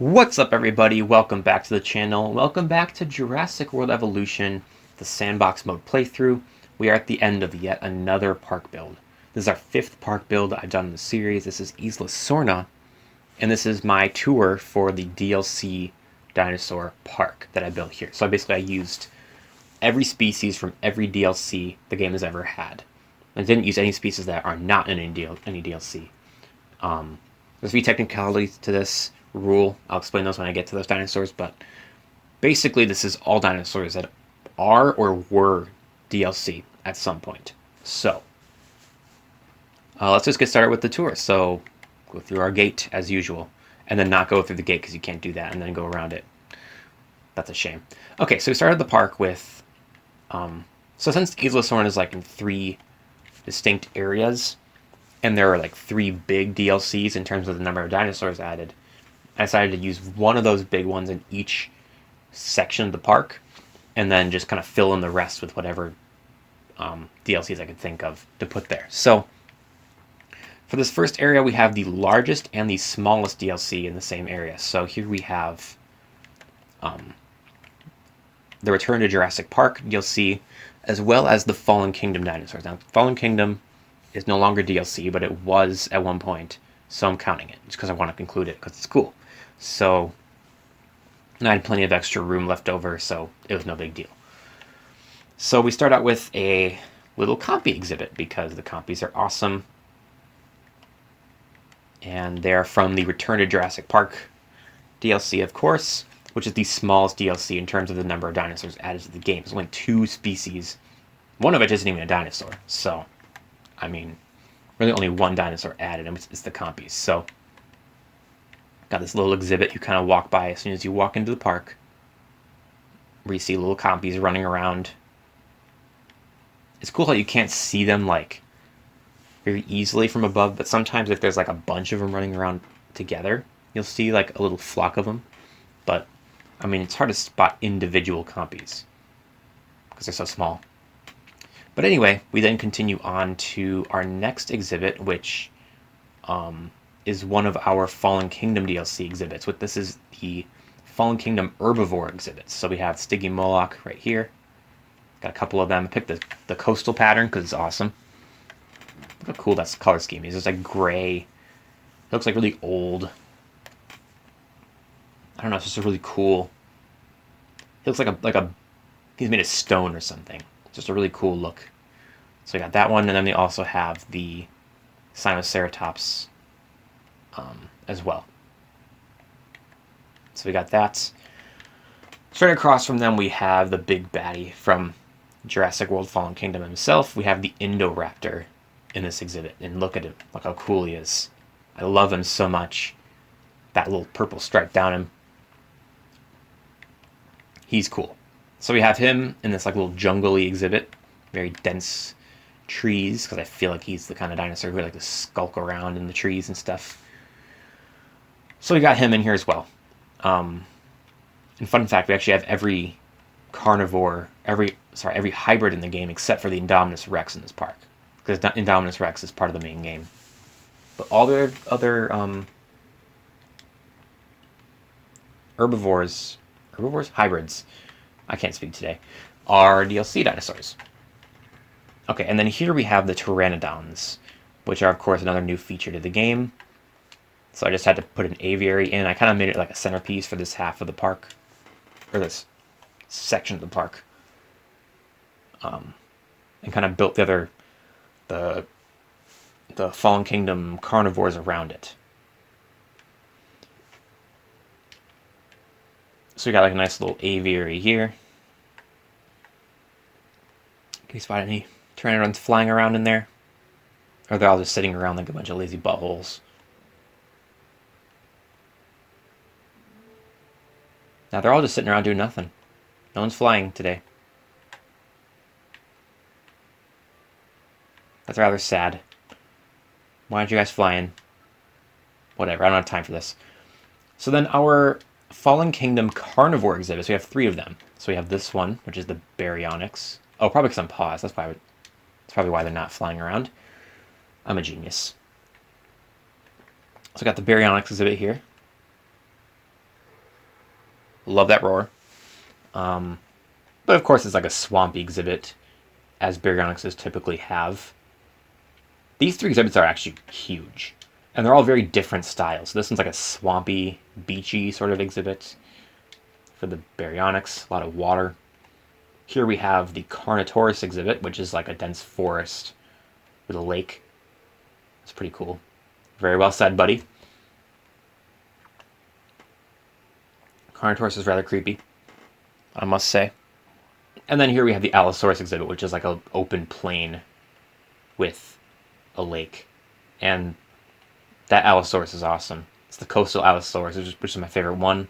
What's up, everybody? Welcome back to the channel. Welcome back to Jurassic World Evolution, the Sandbox mode playthrough. We are at the end of yet another park build. This is our 5th park build I've done in the series. This is Isla Sorna, and this is my tour for the DLC dinosaur park that I built here. So I used every species from every DLC the game has ever had. I didn't use any species that are not in any DLC. There's a few technicalities to this rule. I'll explain those when I get to those dinosaurs, but basically this is all dinosaurs that are or were DLC at some point. So let's just get started with the tour. So go through our gate as usual, and then not go through the gate because you can't do that, and then go around it. That's a shame. Okay, so we started the park with so since Isla Sorna is like in 3 distinct areas, and there are like 3 big DLCs in terms of the number of dinosaurs added, I decided to use one of those big ones in each section of the park, and then just kind of fill in the rest with whatever DLCs I could think of to put there. So for this first area, we have the largest and the smallest DLC in the same area. So here we have the Return to Jurassic Park DLC, as well as the Fallen Kingdom dinosaurs. Now, Fallen Kingdom is no longer DLC, but it was at one point, so I'm counting it, just because I want to include it, because it's cool. So, and I had plenty of extra room left over, so it was no big deal. So we start out with a little Compy exhibit, because the Compies are awesome. And they're from the Return to Jurassic Park DLC, of course, which is the smallest DLC in terms of the number of dinosaurs added to the game. There's only 2 species, one of which isn't even a dinosaur. So, I mean, really only 1 dinosaur added, and it's the Compies. So, got this little exhibit you kind of walk by as soon as you walk into the park, where you see little Compies running around. It's cool how you can't see them like very easily from above, but sometimes if there's like a bunch of them running around together, you'll see like a little flock of them. But I mean, it's hard to spot individual Compies because they're so small. But anyway, we then continue on to our next exhibit, which is one of our Fallen Kingdom DLC exhibits. This is the Fallen Kingdom Herbivore exhibits. So we have Stygimoloch right here. Got a couple of them. I picked the coastal pattern because it's awesome. Look how cool that color scheme is. It's like gray. It looks like really old. I don't know. It's just a really cool. It looks like a he's made of stone or something. Just a really cool look. So we got that one, and then we also have the Sinoceratops as well. So we got that. Straight across from them, we have the big baddie from Jurassic World Fallen Kingdom himself. We have the Indoraptor in this exhibit, and look at him. Look how cool he is. I love him so much. That little purple stripe down him. He's cool. So we have him in this like little jungle-y exhibit, very dense trees, because I feel like he's the kind of dinosaur who would like to skulk around in the trees and stuff. So we got him in here as well. And fun fact, we actually have every carnivore, every hybrid in the game except for the Indominus Rex in this park, because Indominus Rex is part of the main game. But all the other herbivores, hybrids, I can't speak today, are DLC dinosaurs. Okay, and then here we have the Pteranodons, which are, of course, another new feature to the game. So I just had to put an aviary in. I kind of made it like a centerpiece for this half of the park, or this section of the park, and kind of built the Fallen Kingdom carnivores around it. So we got like a nice little aviary here. Can you spot any Pteranodons flying around in there? Or they're all just sitting around like a bunch of lazy buttholes? Now they're all just sitting around doing nothing. No one's flying today. That's rather sad. Why aren't you guys flying? Whatever, I don't have time for this. So then our Fallen Kingdom Carnivore exhibits, we have 3 of them. So we have this one, which is the Baryonyx. Oh, probably because I'm paused. That's probably why they're not flying around. I'm a genius. So I got the Baryonyx exhibit here. Love that roar. But of course it's like a swampy exhibit, as Baryonyxes typically have. These three exhibits are actually huge, and they're all very different styles. So this one's like a swampy, beachy sort of exhibit for the Baryonyx, a lot of water. Here we have the Carnotaurus Exhibit, which is like a dense forest with a lake. It's pretty cool. Very well said, buddy. Carnotaurus is rather creepy, I must say. And then here we have the Allosaurus Exhibit, which is like an open plain with a lake. And that Allosaurus is awesome. It's the coastal Allosaurus, which is my favorite one.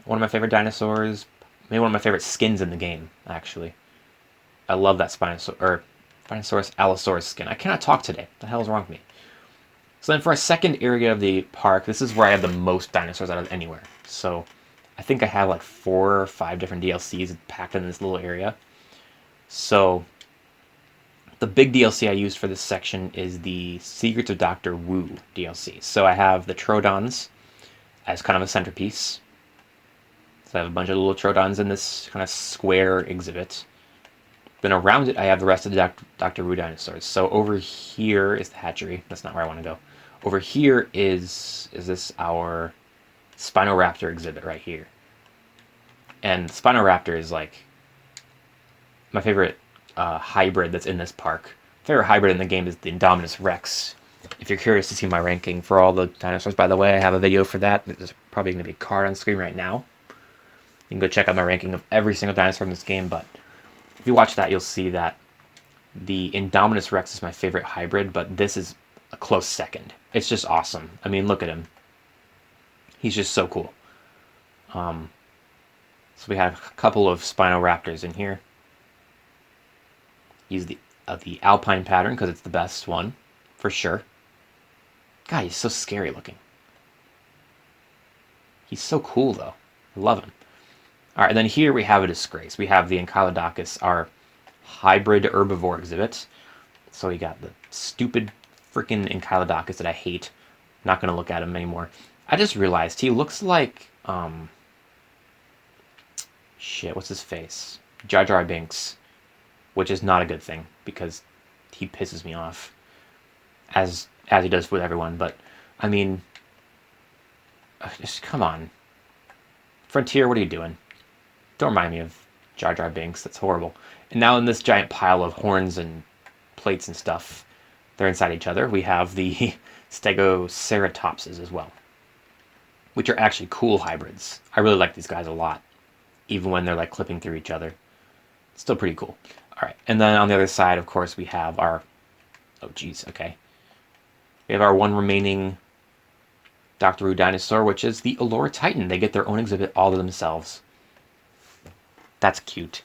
One of my favorite dinosaurs. Maybe one of my favorite skins in the game, actually. I love that Spinosaurus Allosaurus skin. I cannot talk today. What the hell is wrong with me? So then for our second area of the park, this is where I have the most dinosaurs out of anywhere. So I think I have like 4 or 5 different DLCs packed in this little area. So the big DLC I used for this section is the Secrets of Dr. Wu DLC. So I have the Pteranodons as kind of a centerpiece. So I have a bunch of little Pteranodons in this kind of square exhibit. Then around it, I have the rest of the Dr. Wu dinosaurs. So over here is the hatchery. That's not where I want to go. Over here is this our Spinal Raptor exhibit right here. And Spinal Raptor is like my favorite hybrid that's in this park. My favorite hybrid in the game is the Indominus Rex. If you're curious to see my ranking for all the dinosaurs, by the way, I have a video for that. There's probably going to be a card on screen right now. You can go check out my ranking of every single dinosaur in this game, but if you watch that, you'll see that the Indominus Rex is my favorite hybrid, but this is a close second. It's just awesome. I mean, look at him. He's just so cool. So we have a couple of Spinal Raptors in here. Use the Alpine pattern because it's the best one, for sure. God, he's so scary looking. He's so cool, though. I love him. All right, and then here we have a disgrace. We have the Enchilodocus, our hybrid herbivore exhibit. So we got the stupid freaking Enchilodocus that I hate. Not going to look at him anymore. I just realized he looks like, shit, what's his face? Jar Jar Binks, which is not a good thing because he pisses me off, as he does with everyone. But I mean, just come on, Frontier, what are you doing? Don't remind me of Jar Jar Binks. That's horrible. And now in this giant pile of horns and plates and stuff, they're inside each other. We have the Stegoceratopses as well, which are actually cool hybrids. I really like these guys a lot, even when they're like clipping through each other. It's still pretty cool. All right, and then on the other side, of course, we have our... Oh, geez, okay. We have our one remaining Dr. Wu dinosaur, which is the Allure Titan. They get their own exhibit all to themselves. That's cute.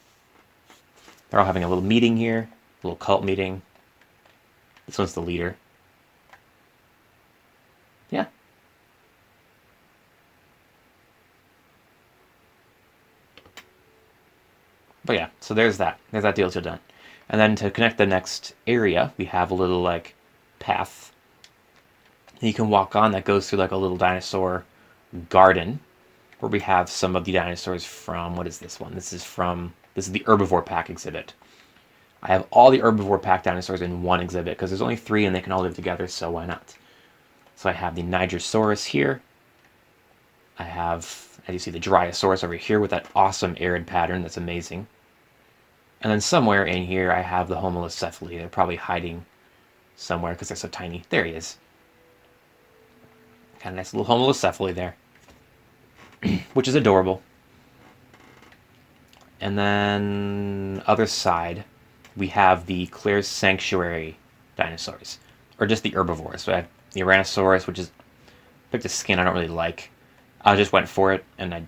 They're all having a little meeting here, a little cult meeting. This one's the leader. Yeah. But yeah, so there's that. There's that deal done. And then to connect the next area, we have a little like path that you can walk on that goes through like a little dinosaur garden, where we have some of the dinosaurs from, what is this one? This is the Herbivore Pack exhibit. I have all the Herbivore Pack dinosaurs in one exhibit because there's only 3 and they can all live together, so why not? So I have the Nigersaurus here. I have, as you see, the Dryosaurus over here with that awesome arid pattern that's amazing. And then somewhere in here I have the Homalocephali. They're probably hiding somewhere because they're so tiny. There he is. Got a nice little Homalocephali there, which is adorable. And then other side, we have the Claire's Sanctuary dinosaurs, or just the herbivores. So I have the Aranasaurus, which is, picked a skin I don't really like. I just went for it, and I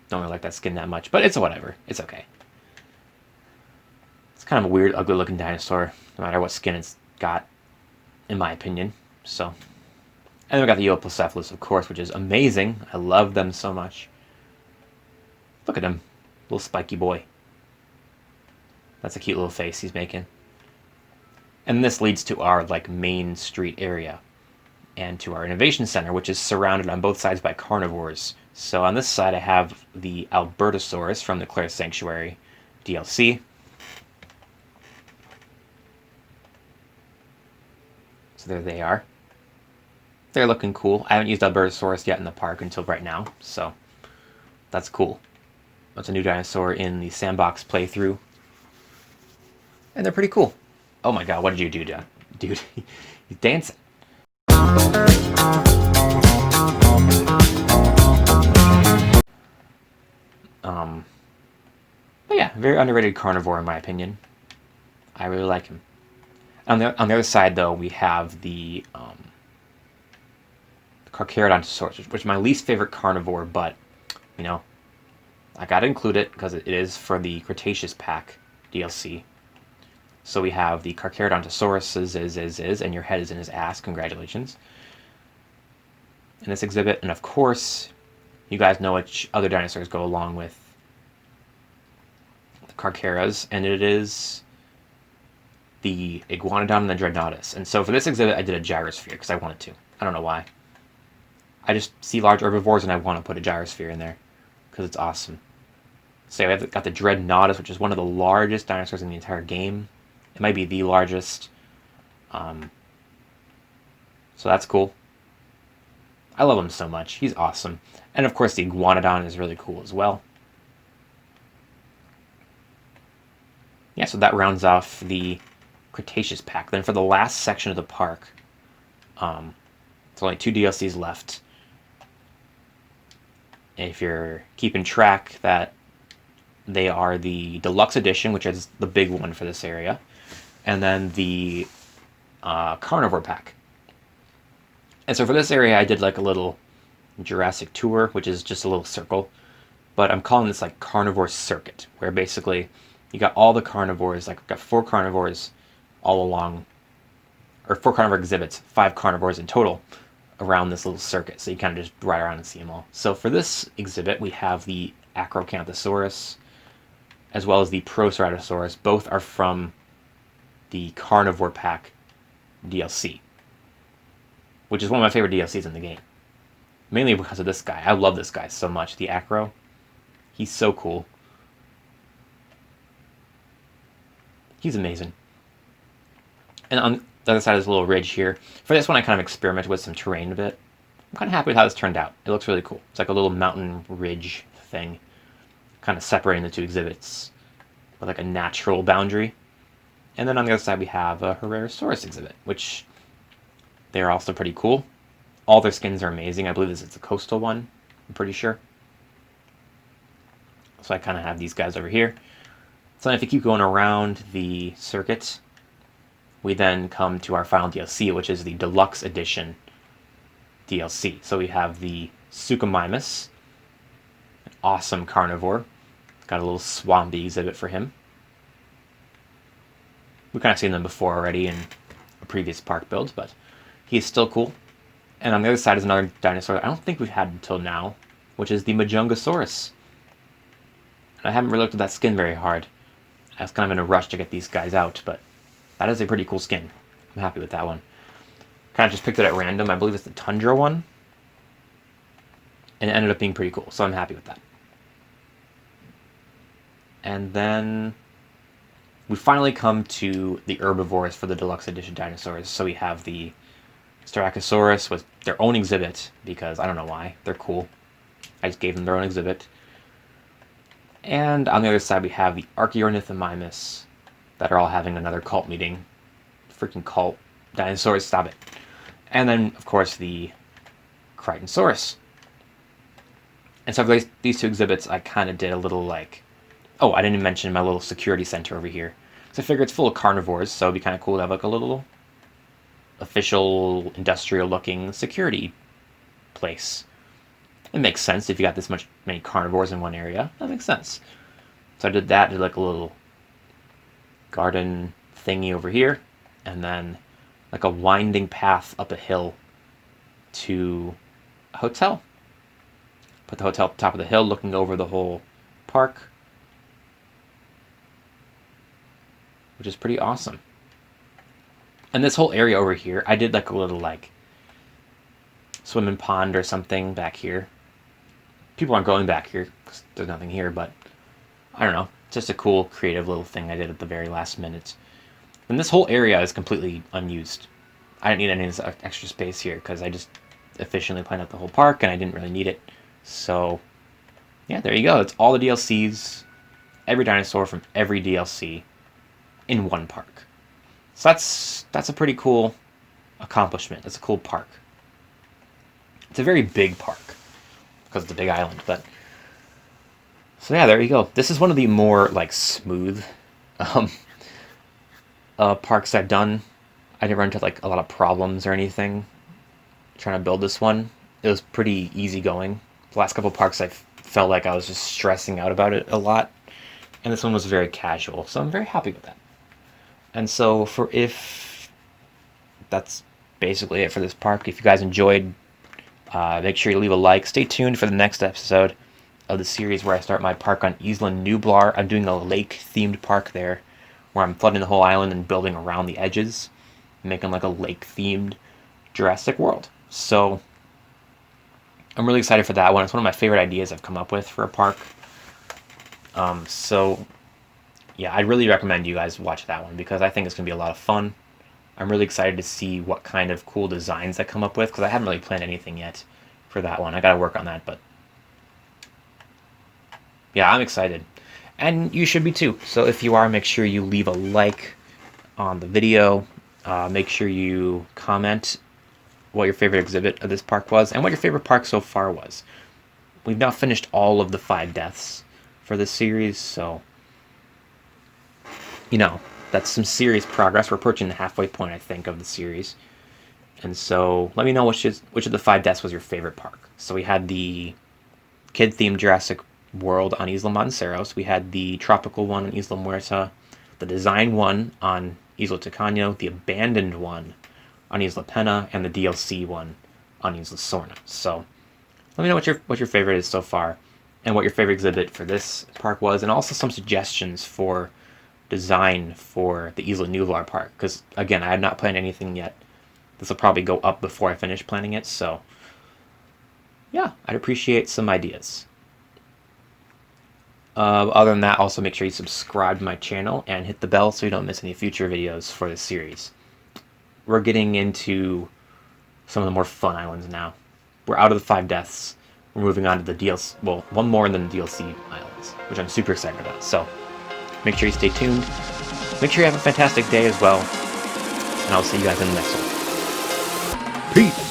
don't really like that skin that much, but it's whatever. It's okay. It's kind of a weird, ugly-looking dinosaur, no matter what skin it's got, in my opinion. So, and then we got the Euoplocephalus, of course, which is amazing. I love them so much. Look at him, little spiky boy. That's a cute little face he's making. And this leads to our like main street area. and to our Innovation Center, which is surrounded on both sides by carnivores. So on this side I have the Albertosaurus from the Claire Sanctuary DLC. So there they are. They're looking cool. I haven't used Albertosaurus yet in the park until right now, so that's cool. That's a new dinosaur in the Sandbox playthrough. And they're pretty cool. Oh my god, what did you do, dude? He's dancing. But yeah, very underrated carnivore in my opinion. I really like him. On the other side, though, we have the Carnotauros, which is my least favorite carnivore, but, you know, I gotta include it because it is for the Cretaceous Pack DLC. So we have the Carnotauros and your head is in his ass. Congratulations. In this exhibit, and of course, you guys know which other dinosaurs go along with the Carcharas, and it is the Iguanodon the Dreadnoughtus. And so for this exhibit, I did a gyrosphere because I wanted to. I don't know why. I just see large herbivores and I want to put a gyrosphere in there because it's awesome. So I've got the Dreadnoughtus, which is one of the largest dinosaurs in the entire game. It might be the largest. So that's cool. I love him so much. He's awesome. And of course the Iguanodon is really cool as well. Yeah, so that rounds off the Cretaceous Pack. Then for the last section of the park, there's only 2 DLCs left. If you're keeping track, that they are the Deluxe Edition, which is the big one for this area, and then the Carnivore Pack. And so for this area, I did like a little Jurassic tour, which is just a little circle, but I'm calling this like Carnivore Circuit, where basically you got all the carnivores, like I've got 4 carnivores all along, or 4 carnivore exhibits, 5 carnivores in total around this little circuit. So you kind of just ride around and see them all. So for this exhibit, we have the Acrocanthosaurus, as well as the Proceratosaurus. Both are from the Carnivore Pack DLC, which is one of my favorite DLCs in the game. Mainly because of this guy. I love this guy so much, the Acro. He's so cool. He's amazing. And on the other side is a little ridge here. For this one, I kind of experimented with some terrain a bit. I'm kind of happy with how this turned out. It looks really cool. It's like a little mountain ridge thing, kind of separating the 2 exhibits with like a natural boundary. And then on the other side, we have a Herrerasaurus exhibit, which they're also pretty cool. All their skins are amazing. I believe this is a coastal one, I'm pretty sure. So I kind of have these guys over here. So if you keep going around the circuit, we then come to our final DLC, which is the Deluxe Edition DLC. So we have the Sukamimus, an awesome carnivore. Got a little swampy exhibit for him. We've kind of seen them before already in a previous park build, but he's still cool. And on the other side is another dinosaur I don't think we've had until now, which is the Majungasaurus. I haven't really looked at that skin very hard. I was kind of in a rush to get these guys out, but that is a pretty cool skin. I'm happy with that one. Kind of just picked it at random. I believe it's the Tundra one. And it ended up being pretty cool, so I'm happy with that. And then we finally come to the Herbivores for the Deluxe Edition dinosaurs. So we have the Styracosaurus with their own exhibit, because I don't know why. They're cool. I just gave them their own exhibit. And on the other side, we have the Archaeornithomimus that are all having another cult meeting. Freaking cult. Dinosaurs, stop it. And then, of course, the Critonsaurus. And so for these 2 exhibits, I kind of did a little like... Oh, I didn't mention my little security center over here. So I figure it's full of carnivores, so it'd be kind of cool to have like a little official, industrial-looking security place. It makes sense if you got this many carnivores in one area. That makes sense. So I did that, did like a little garden thingy over here, and then like a winding path up a hill to a hotel. Put the hotel at the top of the hill, looking over the whole park, which is pretty awesome. And this whole area over here, I did like a little like swimming pond or something back here. People aren't going back here because there's nothing here, but I don't know. Just a cool, creative little thing I did at the very last minute. And this whole area is completely unused. I didn't need any of this extra space here because I just efficiently planned out the whole park and I didn't really need it. So, yeah, there you go. It's all the DLCs, every dinosaur from every DLC in one park. So that's a pretty cool accomplishment. It's a cool park. It's a very big park because it's a big island, but so yeah, there you go. This is one of the more like smooth parks I've done. I didn't run into like a lot of problems or anything trying to build this one. It was pretty easy going. The last couple parks I felt like I was just stressing out about it a lot, and this one was very casual, so I'm very happy with that. And so if that's basically it for this park. If you guys enjoyed, make sure you leave a like. Stay tuned for the next episode of the series where I start my park on Isla Nublar. I'm doing a lake-themed park there where I'm flooding the whole island and building around the edges, making like a lake-themed Jurassic World. So I'm really excited for that one. It's one of my favorite ideas I've come up with for a park. So yeah, I'd really recommend you guys watch that one because I think it's going to be a lot of fun. I'm really excited to see what kind of cool designs I come up with because I haven't really planned anything yet for that one. I got to work on that, but yeah, I'm excited. And you should be too. So if you are, make sure you leave a like on the video. Make sure you comment what your favorite exhibit of this park was and what your favorite park so far was. We've now finished all of the 5 deaths for this series, so you know, that's some serious progress. We're approaching the halfway point, I think, of the series. And so let me know which of the 5 deaths was your favorite park. So we had the kid-themed Jurassic World on Isla Monceros. We had the tropical one on Isla Muerta, the design one on Isla Tucano, the abandoned one on Isla Pena, and the DLC one on Isla Sorna. So let me know what your favorite is so far, and what your favorite exhibit for this park was, and also some suggestions for design for the Isla Nublar park, because again, I had not planned anything yet. This will probably go up before I finish planning it, so yeah, I'd appreciate some ideas. Other than that, also make sure you subscribe to my channel and hit the bell so you don't miss any future videos for this series. We're getting into some of the more fun islands now. We're out of the 5 deaths. We're moving on to the DLC, well, one more than the DLC islands, which I'm super excited about. So make sure you stay tuned. Make sure you have a fantastic day as well. And I'll see you guys in the next one. Peace!